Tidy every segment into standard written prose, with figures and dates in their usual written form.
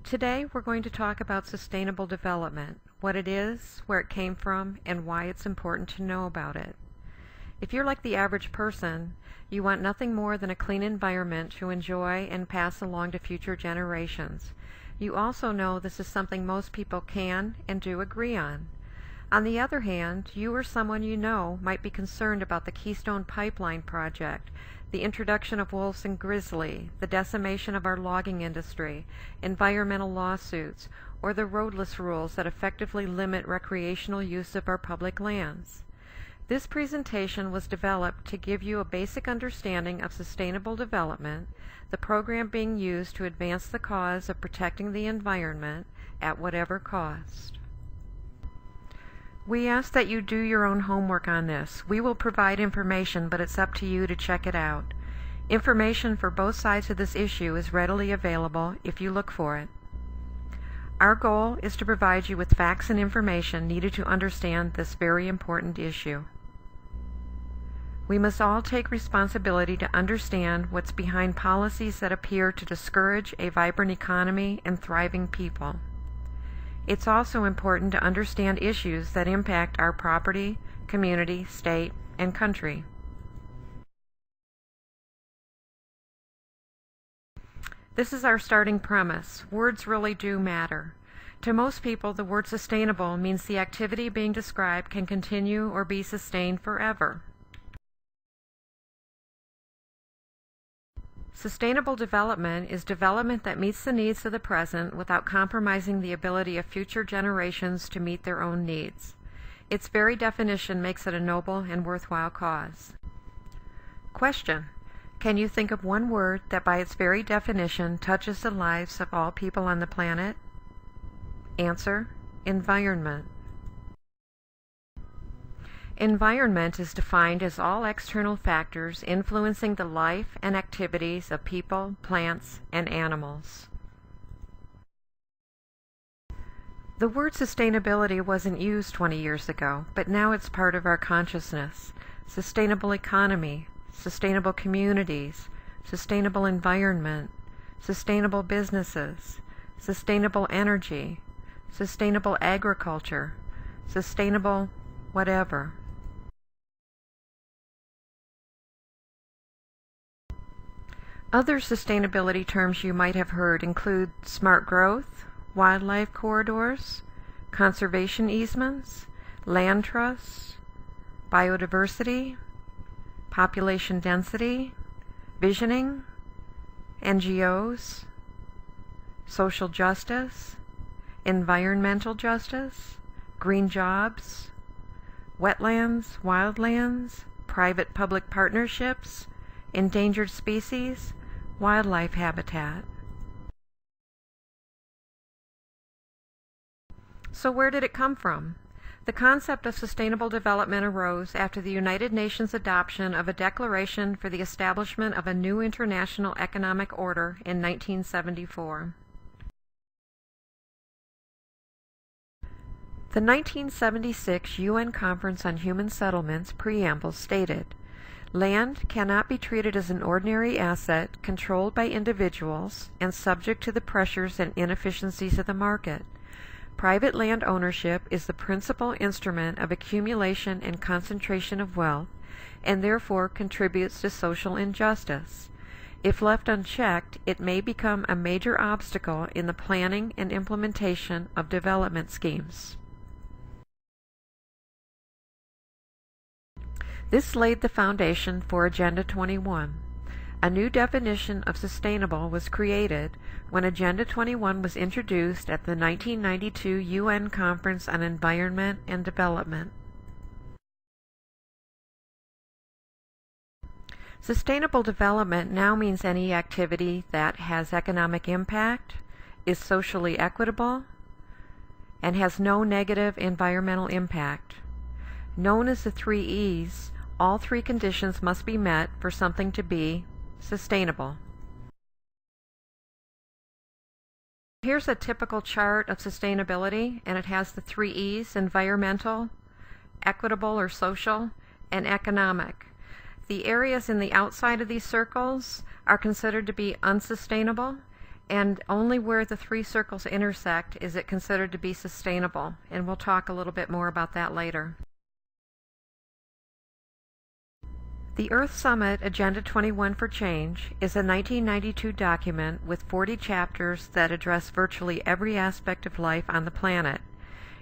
Today we're going to talk about sustainable development, what it is, where it came from, and why it's important to know about it. If you're like the average person, you want nothing more than a clean environment to enjoy and pass along to future generations. You also know this is something most people can and do agree on. On the other hand, you or someone you know might be concerned about the Keystone Pipeline project, the introduction of wolves and grizzly, the decimation of our logging industry, environmental lawsuits, or the roadless rules that effectively limit recreational use of our public lands. This presentation was developed to give you a basic understanding of sustainable development, the program being used to advance the cause of protecting the environment at whatever cost. We ask that you do your own homework on this. We will provide information, but it's up to you to check it out. Information for both sides of this issue is readily available if you look for it. Our goal is to provide you with facts and information needed to understand this very important issue. We must all take responsibility to understand what's behind policies that appear to discourage a vibrant economy and thriving people. It's also important to understand issues that impact our property, community, state, and country. This is our starting premise. Words really do matter. To most people, the word sustainable means the activity being described can continue or be sustained forever. Sustainable development is development that meets the needs of the present without compromising the ability of future generations to meet their own needs. Its very definition makes it a noble and worthwhile cause. Question: can you think of one word that by its very definition touches the lives of all people on the planet? Answer: environment. Environment is defined as all external factors influencing the life and activities of people, plants, and animals. The word sustainability wasn't used 20 years ago, but now it's part of our consciousness. Sustainable economy, sustainable communities, sustainable environment, sustainable businesses, sustainable energy, sustainable agriculture, sustainable whatever. Other sustainability terms you might have heard include smart growth, wildlife corridors, conservation easements, land trusts, biodiversity, population density, visioning, NGOs, social justice, environmental justice, green jobs, wetlands, wildlands, private-public partnerships, endangered species, wildlife habitat. So where did it come from? The concept of sustainable development arose after the United Nations adoption of a declaration for the establishment of a new international economic order in 1974. The 1976 UN Conference on Human Settlements preamble stated, "Land cannot be treated as an ordinary asset controlled by individuals and subject to the pressures and inefficiencies of the market. Private land ownership is the principal instrument of accumulation and concentration of wealth, and therefore contributes to social injustice. If left unchecked, it may become a major obstacle in the planning and implementation of development schemes." This laid the foundation for Agenda 21. A new definition of sustainable was created when Agenda 21 was introduced at the 1992 UN Conference on Environment and Development. Sustainable development now means any activity that has economic impact, is socially equitable, and has no negative environmental impact. Known as the 3 E's, all 3 conditions must be met for something to be sustainable. Here's a typical chart of sustainability, and it has the 3 E's: environmental, equitable or social, and economic. The areas in the outside of these circles are considered to be unsustainable, And only where the three circles intersect is it considered to be sustainable, and we'll talk a little bit more about that later. The Earth Summit Agenda 21 for Change is a 1992 document with 40 chapters that address virtually every aspect of life on the planet.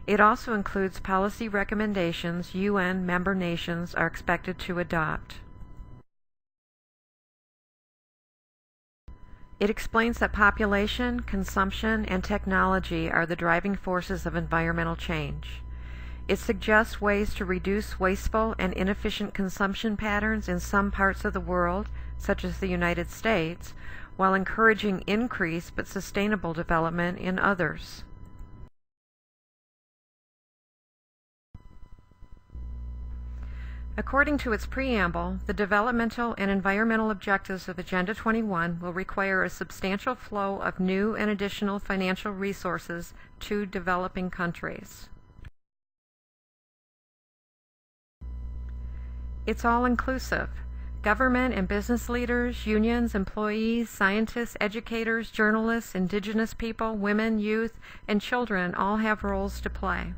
It also includes policy recommendations UN member nations are expected to adopt. It explains that population, consumption, and technology are the driving forces of environmental change. It suggests ways to reduce wasteful and inefficient consumption patterns in some parts of the world, such as the United States, while encouraging increased but sustainable development in others. According to its preamble, the developmental and environmental objectives of Agenda 21 will require a substantial flow of new and additional financial resources to developing countries. It's all-inclusive. Government and business leaders, unions, employees, scientists, educators, journalists, indigenous people, women, youth, and children all have roles to play.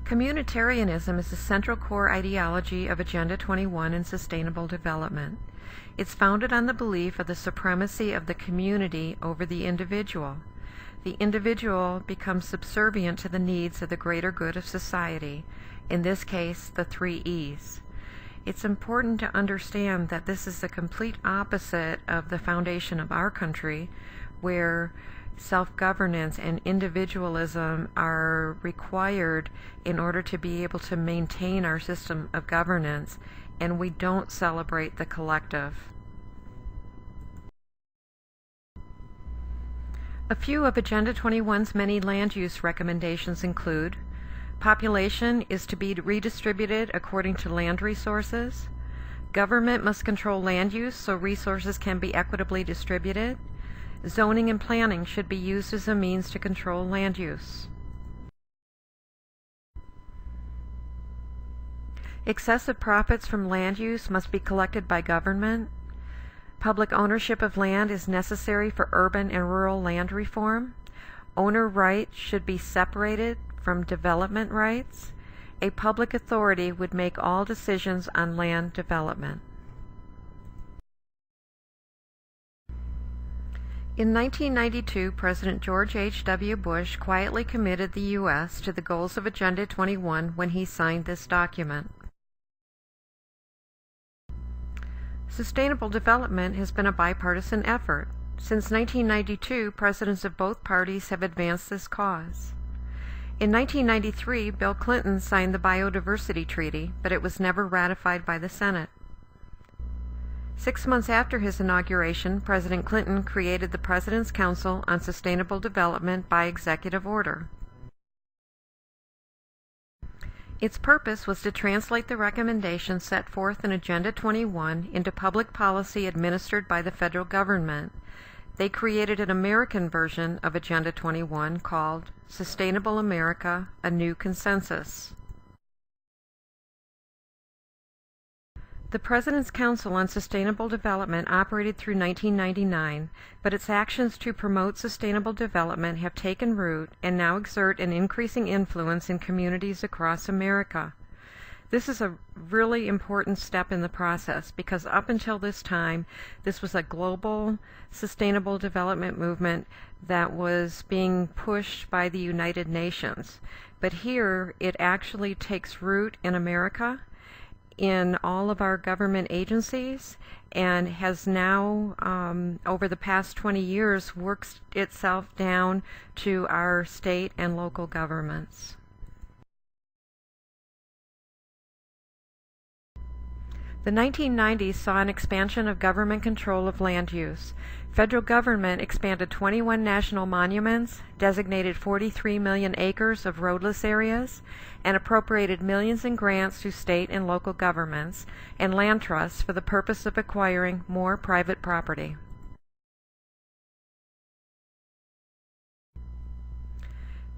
Communitarianism is the central core ideology of Agenda 21 and Sustainable Development. It's founded on the belief of the supremacy of the community over the individual. The individual becomes subservient to the needs of the greater good of society, in this case, the 3 E's. It's important to understand that this is the complete opposite of the foundation of our country, where self-governance and individualism are required in order to be able to maintain our system of governance, and we don't celebrate the collective. A few of Agenda 21's many land use recommendations include: population is to be redistributed according to land resources. Government must control land use so resources can be equitably distributed. Zoning and planning should be used as a means to control land use. Excessive profits from land use must be collected by government. Public ownership of land is necessary for urban and rural land reform. Owner rights should be separated from development rights. A public authority would make all decisions on land development. In 1992, President George H.W. Bush quietly committed the U.S. to the goals of Agenda 21 when he signed this document. Sustainable development has been a bipartisan effort. Since 1992, presidents of both parties have advanced this cause. In 1993, Bill Clinton signed the Biodiversity Treaty, but it was never ratified by the Senate. 6 months after his inauguration, President Clinton created the President's Council on Sustainable Development by executive order. Its purpose was to translate the recommendations set forth in Agenda 21 into public policy administered by the federal government. They created an American version of Agenda 21 called Sustainable America, a New Consensus. The President's Council on Sustainable Development operated through 1999, but its actions to promote sustainable development have taken root and now exert an increasing influence in communities across America. This is a really important step in the process because up until this time, this was a global sustainable development movement that was being pushed by the United Nations. But here, it actually takes root in America, in all of our government agencies, and has now, over the past 20 years, worked itself down to our state and local governments. The 1990s saw an expansion of government control of land use. Federal government expanded 21 national monuments, designated 43 million acres of roadless areas, and appropriated millions in grants to state and local governments and land trusts for the purpose of acquiring more private property.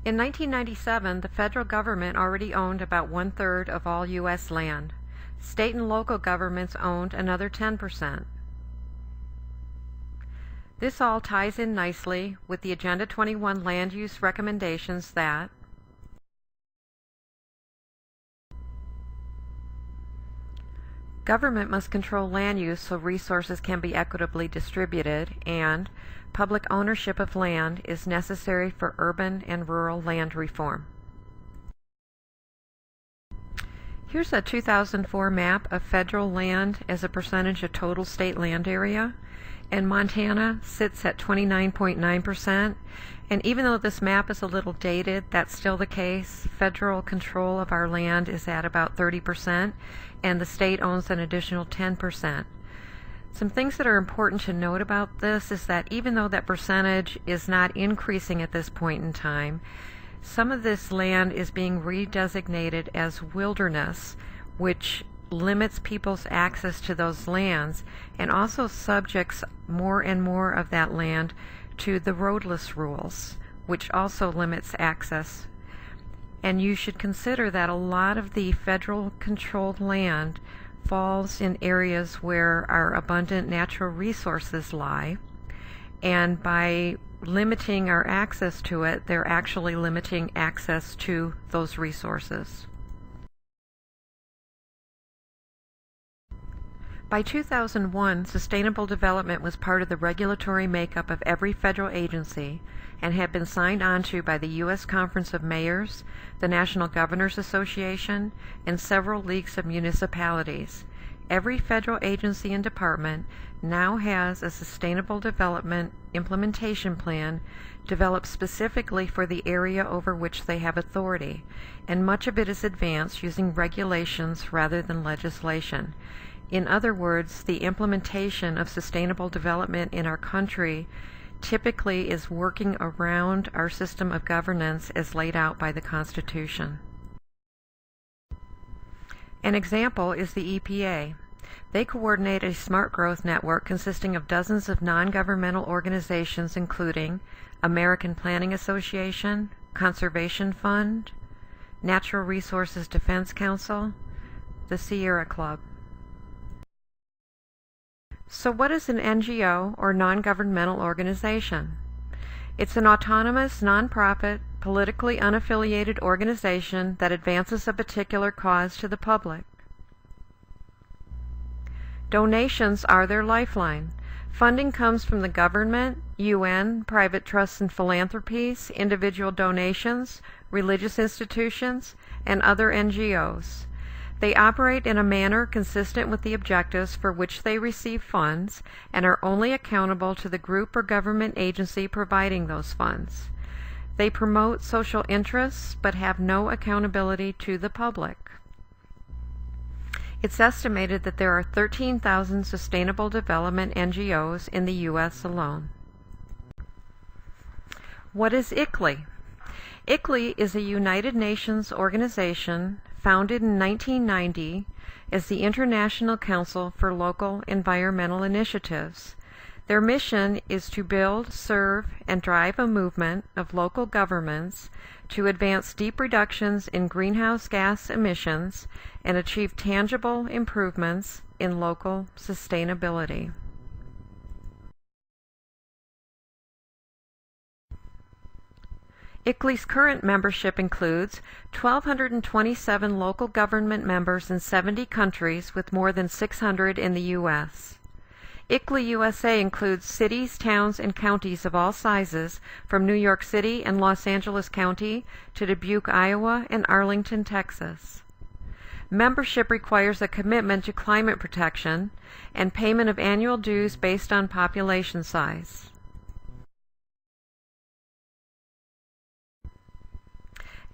In 1997, the federal government already owned about 1/3 of all U.S. land. State and local governments owned another 10%. This all ties in nicely with the Agenda 21 land use recommendations that government must control land use so resources can be equitably distributed, and public ownership of land is necessary for urban and rural land reform. Here's a 2004 map of federal land as a percentage of total state land area, and Montana sits at 29.9%. And even though this map is a little dated, that's still the case. Federal control of our land is at about 30%, and the state owns an additional 10%. Some things that are important to note about this is that even though that percentage is not increasing at this point in time, some of this land is being redesignated as wilderness, which limits people's access to those lands and also subjects more and more of that land to the roadless rules, which also limits access. And you should consider that a lot of the federal controlled land falls in areas where our abundant natural resources lie, and by limiting our access to it, they're actually limiting access to those resources. By 2001, sustainable development was part of the regulatory makeup of every federal agency and had been signed onto by the U.S. Conference of Mayors, the National Governors Association, and several leagues of municipalities. Every federal agency and department now has a sustainable development implementation plan developed specifically for the area over which they have authority, and much of it is advanced using regulations rather than legislation. In other words, the implementation of sustainable development in our country typically is working around our system of governance as laid out by the Constitution. An example is the EPA. They coordinate a smart growth network consisting of dozens of non-governmental organizations including American Planning Association, Conservation Fund, Natural Resources Defense Council, the Sierra Club. So what is an NGO, or non-governmental organization? It's an autonomous, non-profit, politically unaffiliated organization that advances a particular cause to the public. Donations are their lifeline. Funding comes from the government, UN, private trusts and philanthropies, individual donations, religious institutions, and other NGOs. They operate in a manner consistent with the objectives for which they receive funds and are only accountable to the group or government agency providing those funds. They promote social interests but have no accountability to the public. It's estimated that there are 13,000 sustainable development NGOs in the U.S. alone. What is ICLEI? ICLEI is a United Nations organization founded in 1990 as the International Council for Local Environmental Initiatives. Their mission is to build, serve, and drive a movement of local governments to advance deep reductions in greenhouse gas emissions and achieve tangible improvements in local sustainability. ICLEI's current membership includes 1,227 local government members in 70 countries with more than 600 in the U.S. ICLEI USA includes cities, towns, and counties of all sizes from New York City and Los Angeles County to Dubuque, Iowa, and Arlington, Texas. Membership requires a commitment to climate protection and payment of annual dues based on population size.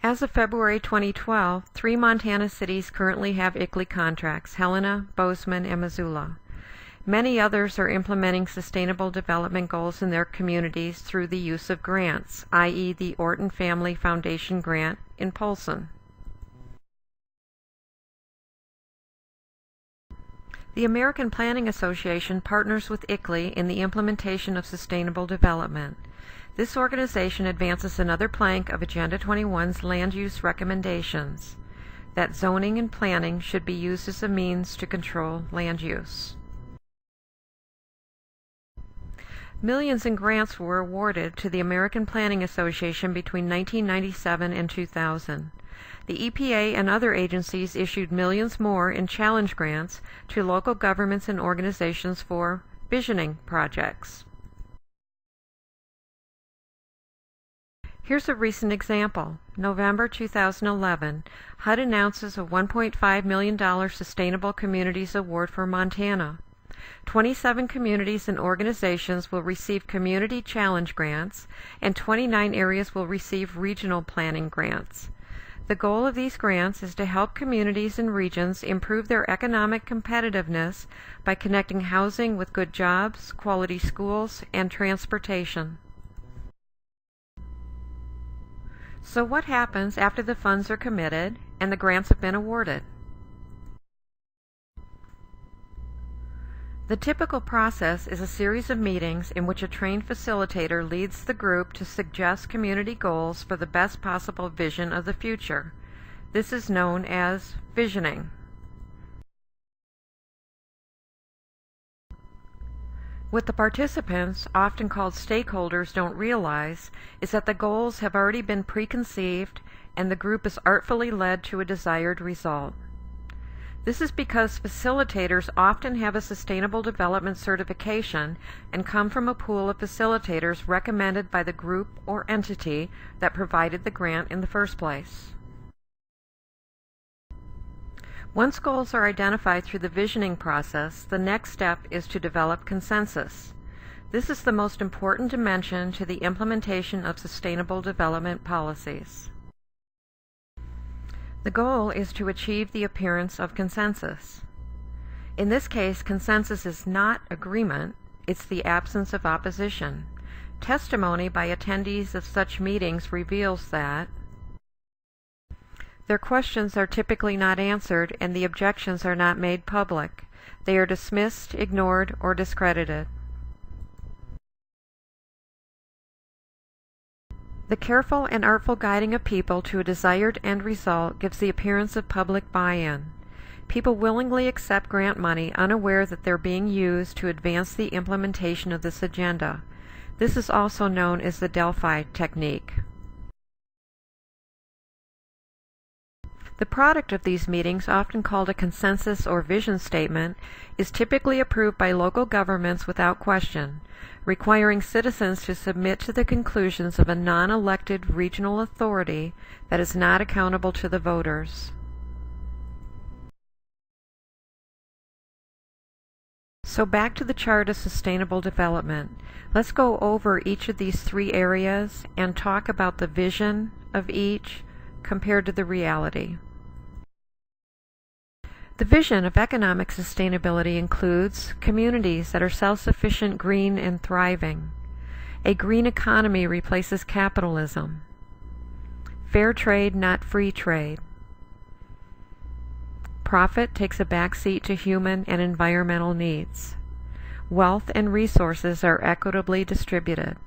As of February 2012, 3 Montana cities currently have ICLEI contracts: Helena, Bozeman, and Missoula. Many others are implementing sustainable development goals in their communities through the use of grants, i.e. the Orton Family Foundation grant in Polson. The American Planning Association partners with ICLEI in the implementation of sustainable development. This organization advances another plank of Agenda 21's land use recommendations, that zoning and planning should be used as a means to control land use. Millions in grants were awarded to the American Planning Association between 1997 and 2000. The EPA and other agencies issued millions more in challenge grants to local governments and organizations for visioning projects. Here's a recent example. November 2011, HUD announces a $1.5 million Sustainable Communities Award for Montana. 27 communities and organizations will receive Community Challenge grants, and 29 areas will receive Regional Planning grants. The goal of these grants is to help communities and regions improve their economic competitiveness by connecting housing with good jobs, quality schools, and transportation. So what happens after the funds are committed and the grants have been awarded? The typical process is a series of meetings in which a trained facilitator leads the group to suggest community goals for the best possible vision of the future. This is known as visioning. What the participants, often called stakeholders, don't realize is that the goals have already been preconceived and the group is artfully led to a desired result. This is because facilitators often have a sustainable development certification and come from a pool of facilitators recommended by the group or entity that provided the grant in the first place. Once goals are identified through the visioning process, the next step is to develop consensus. This is the most important dimension to the implementation of sustainable development policies. The goal is to achieve the appearance of consensus. In this case, consensus is not agreement, it's the absence of opposition. Testimony by attendees of such meetings reveals that their questions are typically not answered and the objections are not made public. They are dismissed, ignored, or discredited. The careful and artful guiding of people to a desired end result gives the appearance of public buy-in. People willingly accept grant money unaware that they're being used to advance the implementation of this agenda. This is also known as the Delphi technique. The product of these meetings, often called a consensus or vision statement, is typically approved by local governments without question, requiring citizens to submit to the conclusions of a non-elected regional authority that is not accountable to the voters. So back to the chart of sustainable development. Let's go over each of these three areas and talk about the vision of each compared to the reality. The vision of economic sustainability includes communities that are self-sufficient, green, and thriving. A green economy replaces capitalism. Fair trade, not free trade. Profit takes a backseat to human and environmental needs. Wealth and resources are equitably distributed.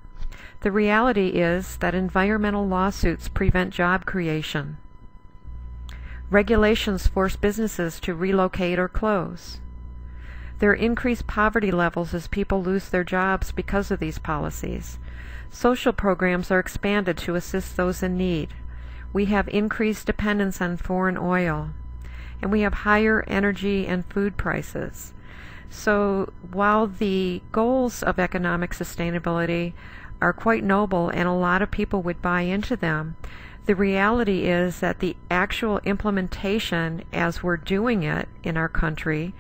The reality is that environmental lawsuits prevent job creation. Regulations force businesses to relocate or close. There are increased poverty levels as people lose their jobs because of these policies. Social programs are expanded to assist those in need. We have increased dependence on foreign oil. And we have higher energy and food prices. So while the goals of economic sustainability are quite noble and a lot of people would buy into them, the reality is that the actual implementation as we're doing it in our country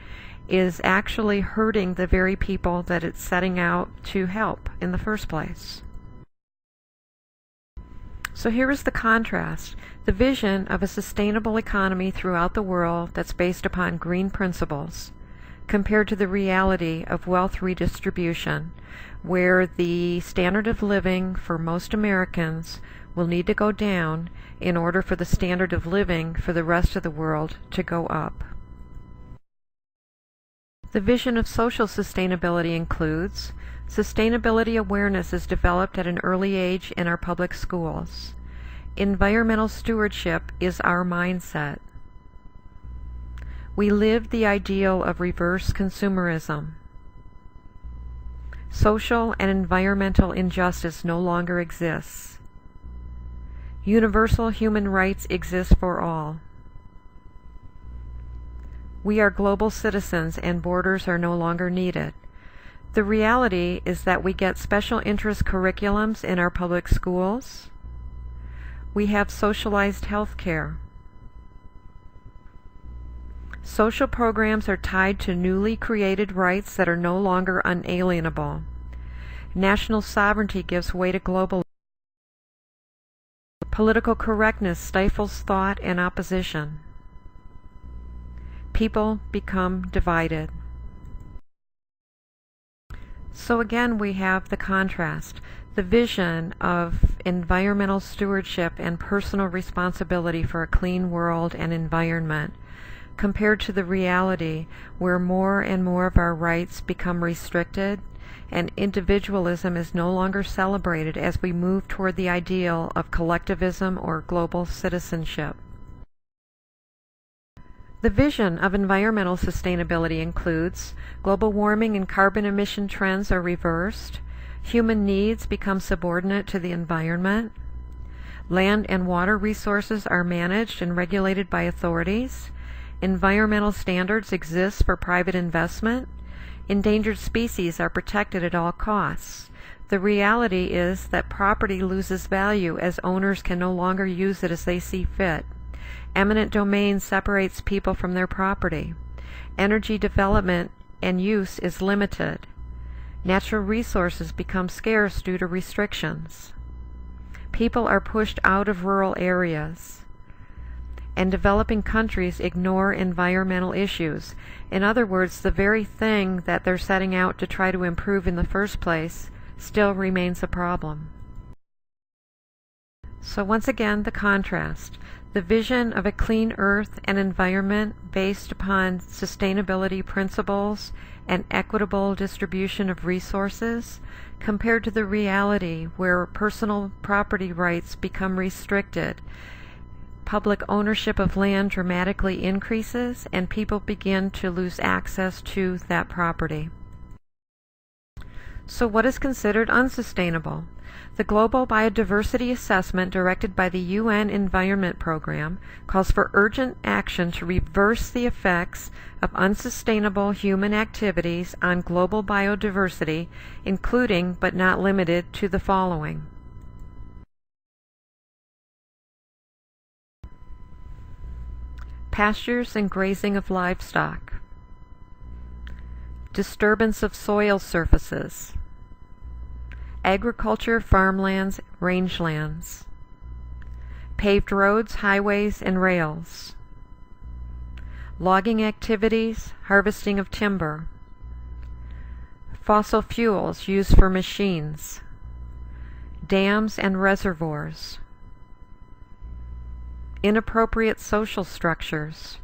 is actually hurting the very people that it's setting out to help in the first place. So here is the contrast, the vision of a sustainable economy throughout the world that's based upon green principles, compared to the reality of wealth redistribution, where the standard of living for most Americans will need to go down in order for the standard of living for the rest of the world to go up. The vision of social sustainability includes sustainability awareness is developed at an early age in our public schools. Environmental stewardship is our mindset. We live the ideal of reverse consumerism. Social and environmental injustice no longer exists. Universal human rights exist for all. We are global citizens and borders are no longer needed. The reality is that we get special interest curriculums in our public schools. We have socialized health care. Social programs are tied to newly created rights that are no longer unalienable. National sovereignty gives way to global. Political correctness stifles thought and opposition. People become divided. So again, we have the contrast, the vision of environmental stewardship and personal responsibility for a clean world and environment, compared to the reality where more and more of our rights become restricted and individualism is no longer celebrated as we move toward the ideal of collectivism or global citizenship. The vision of environmental sustainability includes global warming and carbon emission trends are reversed, human needs become subordinate to the environment, land and water resources are managed and regulated by authorities, environmental standards exist for private investment, endangered species are protected at all costs. The reality is that property loses value as owners can no longer use it as they see fit. Eminent domain separates people from their property. Energy development and use is limited. Natural resources become scarce due to restrictions. People are pushed out of rural areas. And developing countries ignore environmental issues. In other words, the very thing that they're setting out to try to improve in the first place still remains a problem. So once again, the contrast. The vision of a clean earth and environment based upon sustainability principles and equitable distribution of resources, compared to the reality where personal property rights become restricted, public ownership of land dramatically increases, and people begin to lose access to that property. So what is considered unsustainable? The Global Biodiversity Assessment directed by the UN Environment Program calls for urgent action to reverse the effects of unsustainable human activities on global biodiversity, including but not limited to the following. Pastures and grazing of livestock, disturbance of soil surfaces, agriculture, farmlands, rangelands, paved roads, highways, and rails, logging activities, harvesting of timber, fossil fuels used for machines, dams and reservoirs, inappropriate social structures,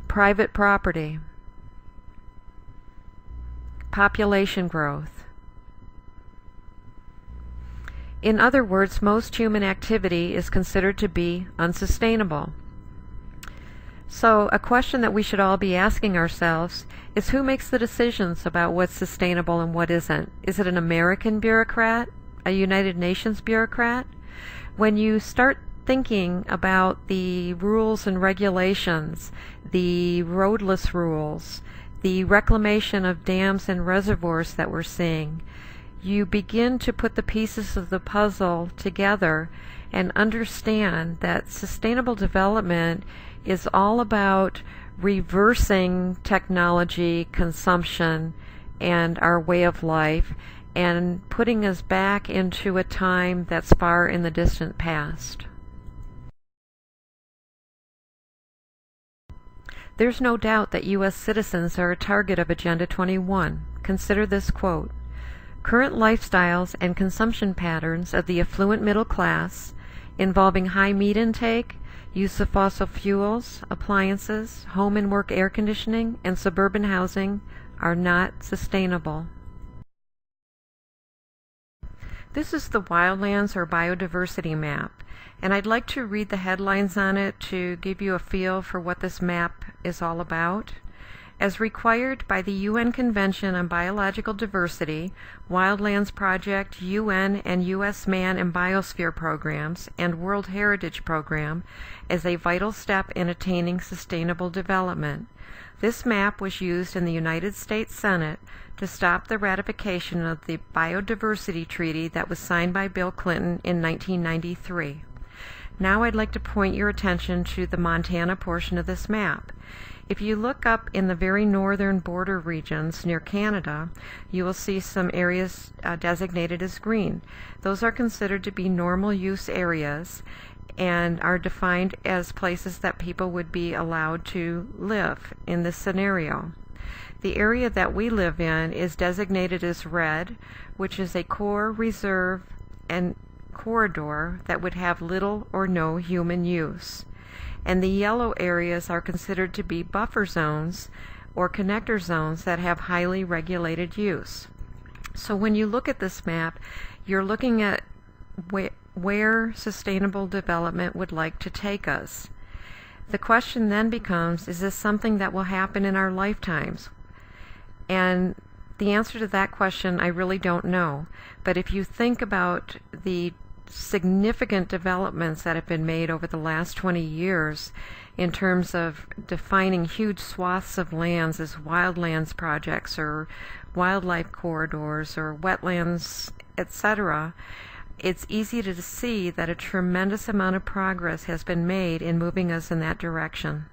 private property, population growth. In other words, most human activity is considered to be unsustainable. So a question that we should all be asking ourselves is, who makes the decisions about what's sustainable and what isn't? Is it an American bureaucrat? A United Nations bureaucrat? When you start thinking about the rules and regulations, the roadless rules, the reclamation of dams and reservoirs that we're seeing, you begin to put the pieces of the puzzle together and understand that sustainable development is all about reversing technology consumption and our way of life and putting us back into a time that's far in the distant past. There's no doubt that U.S. citizens are a target of Agenda 21. Consider this quote: "Current lifestyles and consumption patterns of the affluent middle class, involving high meat intake, use of fossil fuels, appliances, home and work air conditioning, and suburban housing, are not sustainable." This is the Wildlands or Biodiversity Map, and I'd like to read the headlines on it to give you a feel for what this map is all about. As required by the UN Convention on Biological Diversity, Wildlands Project, UN and U.S. Man and Biosphere programs, and World Heritage Program, as a vital step in attaining sustainable development. This map was used in the United States Senate to stop the ratification of the Biodiversity Treaty that was signed by Bill Clinton in 1993. Now I'd like to point your attention to the Montana portion of this map. If you look up in the very northern border regions near Canada, you will see some areas designated as green. Those are considered to be normal use areas and are defined as places that people would be allowed to live in this scenario. The area that we live in is designated as red, which is a core reserve and corridor that would have little or no human use. And the yellow areas are considered to be buffer zones or connector zones that have highly regulated use. So when you look at this map, you're looking at where sustainable development would like to take us. The question then becomes, is this something that will happen in our lifetimes? And the answer to that question, I really don't know. But if you think about the significant developments that have been made over the last 20 years in terms of defining huge swaths of lands as wildlands projects or wildlife corridors or wetlands, etc., it's easy to see that a tremendous amount of progress has been made in moving us in that direction.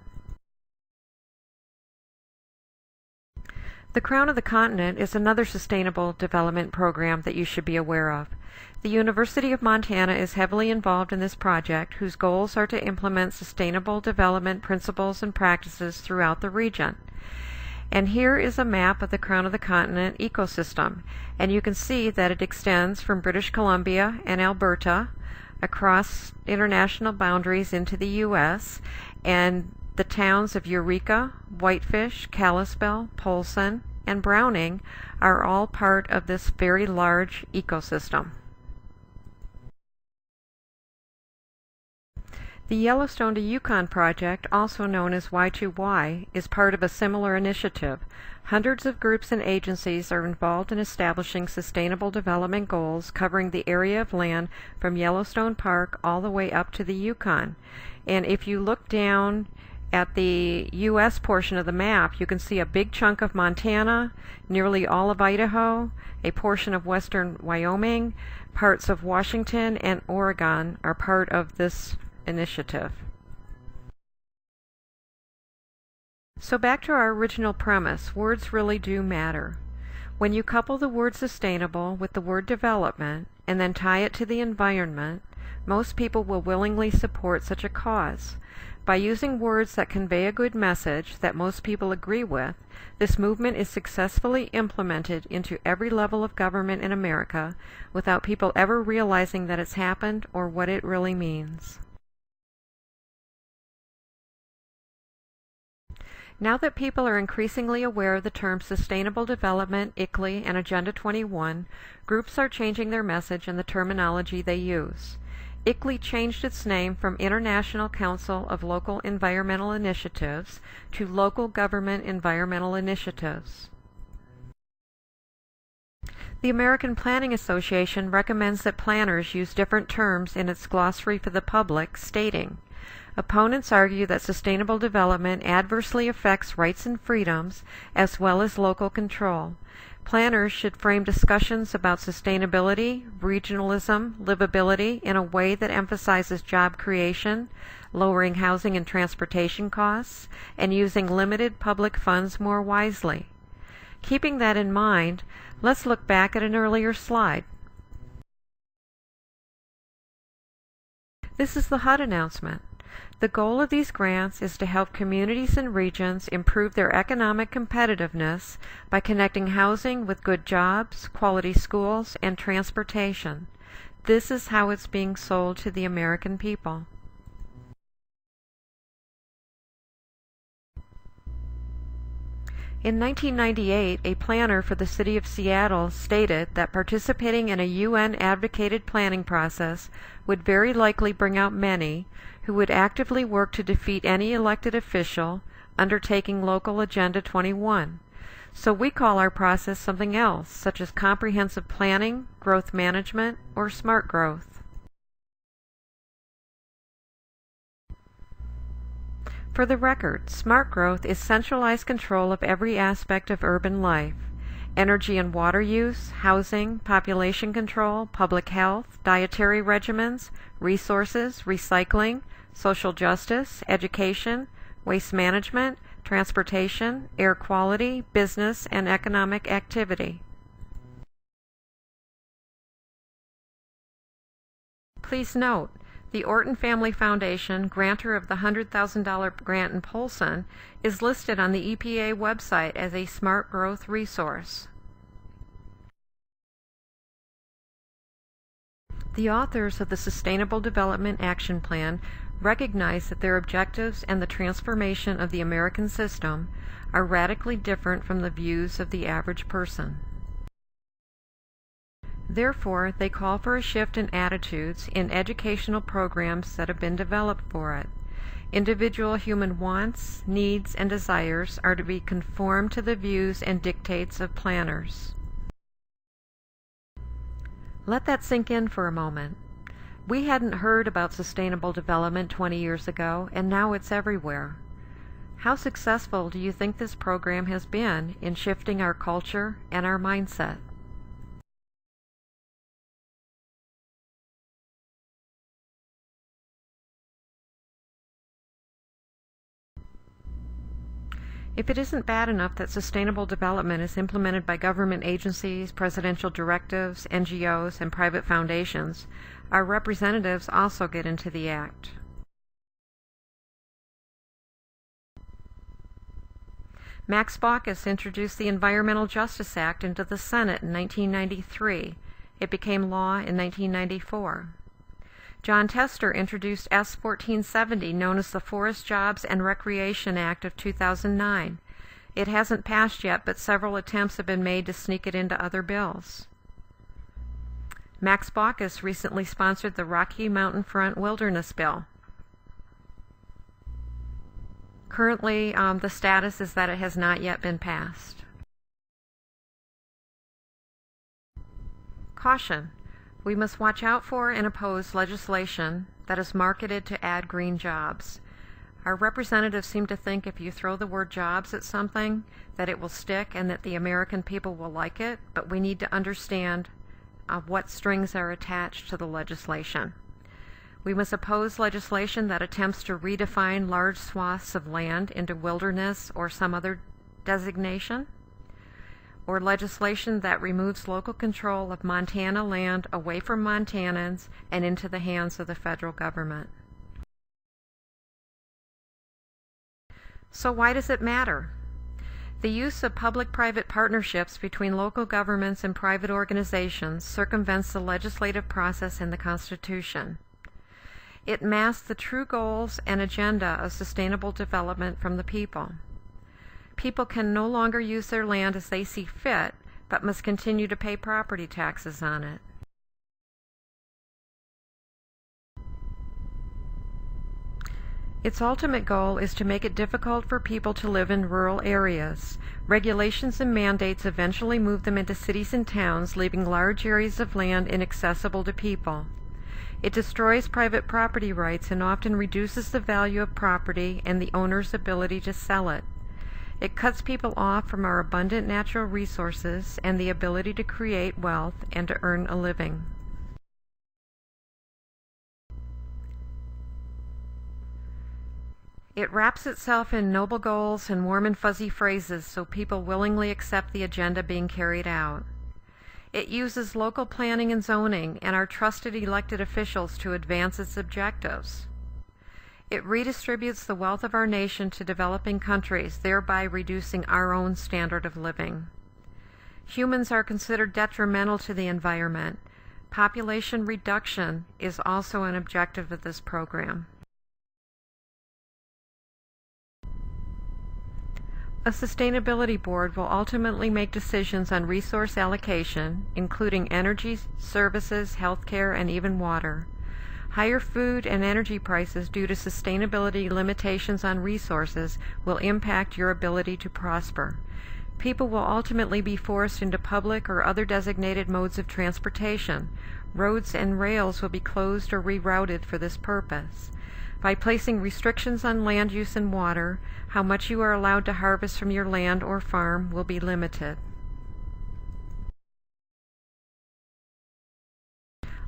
The Crown of the Continent is another sustainable development program that you should be aware of. The University of Montana is heavily involved in this project, whose goals are to implement sustainable development principles and practices throughout the region. And here is a map of the Crown of the Continent ecosystem, and you can see that it extends from British Columbia and Alberta across international boundaries into the U.S., and the towns of Eureka, Whitefish, Kalispell, Polson, and Browning are all part of this very large ecosystem. The Yellowstone to Yukon project, also known as Y2Y, is part of a similar initiative. Hundreds of groups and agencies are involved in establishing sustainable development goals covering the area of land from Yellowstone Park all the way up to the Yukon. And if you look down at the U.S. portion of the map, you can see a big chunk of Montana, nearly all of Idaho, a portion of western Wyoming, parts of Washington and Oregon are part of this initiative. So back to our original premise, words really do matter. When you couple the word sustainable with the word development and then tie it to the environment, most people will willingly support such a cause. By using words that convey a good message that most people agree with, this movement is successfully implemented into every level of government in America without people ever realizing that it's happened or what it really means. Now that people are increasingly aware of the terms Sustainable Development, ICLEI, and Agenda 21, groups are changing their message and the terminology they use. ICLEI changed its name from International Council of Local Environmental Initiatives to Local Government Environmental Initiatives. The American Planning Association recommends that planners use different terms in its glossary for the public, stating, opponents argue that sustainable development adversely affects rights and freedoms as well as local control. Planners should frame discussions about sustainability, regionalism, livability in a way that emphasizes job creation, lowering housing and transportation costs, and using limited public funds more wisely. Keeping that in mind, let's look back at an earlier slide. This is the HUD announcement. The goal of these grants is to help communities and regions improve their economic competitiveness by connecting housing with good jobs, quality schools, and transportation. This is how it's being sold to the American people. In 1998, a planner for the city of Seattle stated that participating in a UN-advocated planning process would very likely bring out many who would actively work to defeat any elected official, undertaking local Agenda 21. So we call our process something else, such as comprehensive planning, growth management, or smart growth. For the record, smart growth is centralized control of every aspect of urban life: energy and water use, housing, population control, public health, dietary regimens, resources, recycling, social justice, education, waste management, transportation, air quality, business, and economic activity. Please note, the Orton Family Foundation, grantor of the $100,000 grant in Polson, is listed on the EPA website as a smart growth resource. The authors of the Sustainable Development Action Plan recognize that their objectives and the transformation of the American system are radically different from the views of the average person. Therefore, they call for a shift in attitudes in educational programs that have been developed for it. Individual human wants, needs, and desires are to be conformed to the views and dictates of planners. Let that sink in for a moment. We hadn't heard about sustainable development 20 years ago, and now it's everywhere. How successful do you think this program has been in shifting our culture and our mindset? If it isn't bad enough that sustainable development is implemented by government agencies, presidential directives, NGOs, and private foundations, our representatives also get into the act. Max Baucus introduced the Environmental Justice Act into the Senate in 1993. It became law in 1994. John Tester introduced S. 1470, known as the Forest Jobs and Recreation Act of 2009. It hasn't passed yet, but several attempts have been made to sneak it into other bills. Max Baucus recently sponsored the Rocky Mountain Front Wilderness Bill. Currently, the status is that it has not yet been passed. Caution. We must watch out for and oppose legislation that is marketed to add green jobs. Our representatives seem to think if you throw the word jobs at something, that it will stick and that the American people will like it, but we need to understand what strings are attached to the legislation. We must oppose legislation that attempts to redefine large swaths of land into wilderness or some other designation, or legislation that removes local control of Montana land away from Montanans and into the hands of the federal government. So why does it matter? The use of public-private partnerships between local governments and private organizations circumvents the legislative process in the Constitution. It masks the true goals and agenda of sustainable development from the people. People can no longer use their land as they see fit, but must continue to pay property taxes on it. Its ultimate goal is to make it difficult for people to live in rural areas. Regulations and mandates eventually move them into cities and towns, leaving large areas of land inaccessible to people. It destroys private property rights and often reduces the value of property and the owner's ability to sell it. It cuts people off from our abundant natural resources and the ability to create wealth and to earn a living. It wraps itself in noble goals and warm and fuzzy phrases so people willingly accept the agenda being carried out. It uses local planning and zoning and our trusted elected officials to advance its objectives. It redistributes the wealth of our nation to developing countries, thereby reducing our own standard of living. Humans are considered detrimental to the environment. Population reduction is also an objective of this program. A sustainability board will ultimately make decisions on resource allocation, including energy, services, healthcare, and even water. Higher food and energy prices due to sustainability limitations on resources will impact your ability to prosper. People will ultimately be forced into public or other designated modes of transportation. Roads and rails will be closed or rerouted for this purpose. By placing restrictions on land use and water, how much you are allowed to harvest from your land or farm will be limited.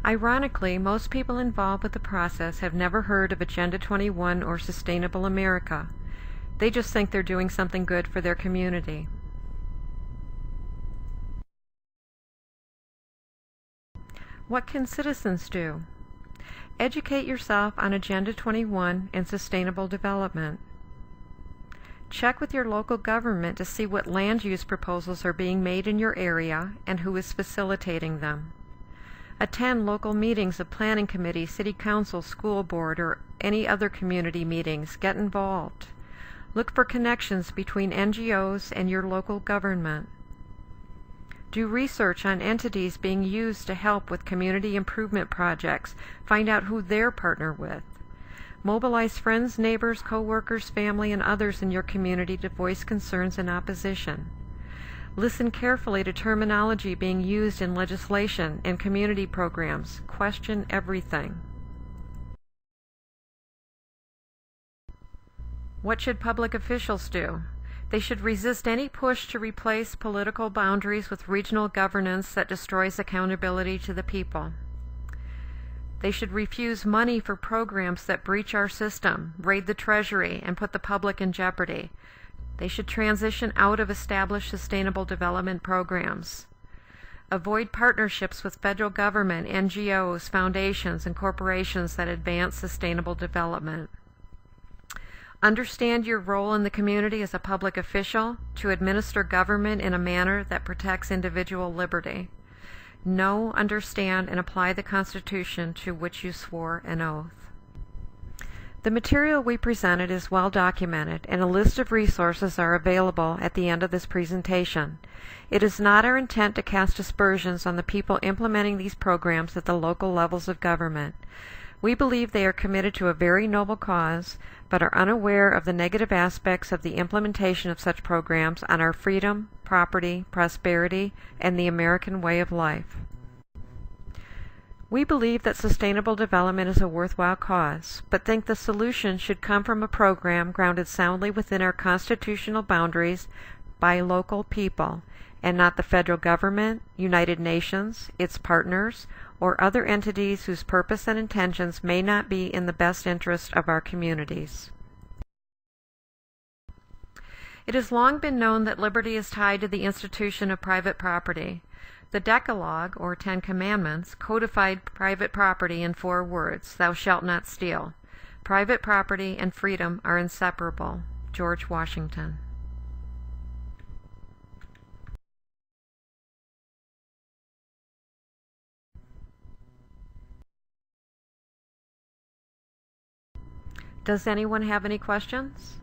Ironically, most people involved with the process have never heard of Agenda 21 or Sustainable America. They just think they're doing something good for their community. What can citizens do? Educate yourself on Agenda 21 and sustainable development. Check with your local government to see what land use proposals are being made in your area and who is facilitating them. Attend local meetings of planning committee, city council, school board, or any other community meetings. Get involved. Look for connections between NGOs and your local government. Do research on entities being used to help with community improvement projects. Find out who they're partnered with. Mobilize friends, neighbors, co-workers, family, and others in your community to voice concerns and opposition. Listen carefully to terminology being used in legislation and community programs. Question everything. What should public officials do? They should resist any push to replace political boundaries with regional governance that destroys accountability to the people. They should refuse money for programs that breach our system, raid the Treasury, and put the public in jeopardy. They should transition out of established sustainable development programs. Avoid partnerships with federal government, NGOs, foundations, and corporations that advance sustainable development. Understand your role in the community as a public official to administer government in a manner that protects individual liberty. Know, understand, and apply the Constitution to which you swore an oath. The material we presented is well documented, and a list of resources are available at the end of this presentation. It is not our intent to cast aspersions on the people implementing these programs at the local levels of government. We believe they are committed to a very noble cause, but are unaware of the negative aspects of the implementation of such programs on our freedom, property, prosperity, and the American way of life. We believe that sustainable development is a worthwhile cause, but think the solution should come from a program grounded soundly within our constitutional boundaries by local people, and not the federal government, United Nations, its partners, or other entities whose purpose and intentions may not be in the best interest of our communities. It has long been known that liberty is tied to the institution of private property. The Decalogue, or Ten Commandments, codified private property in 4 words: "Thou shalt not steal." Private property and freedom are inseparable. George Washington. Does anyone have any questions?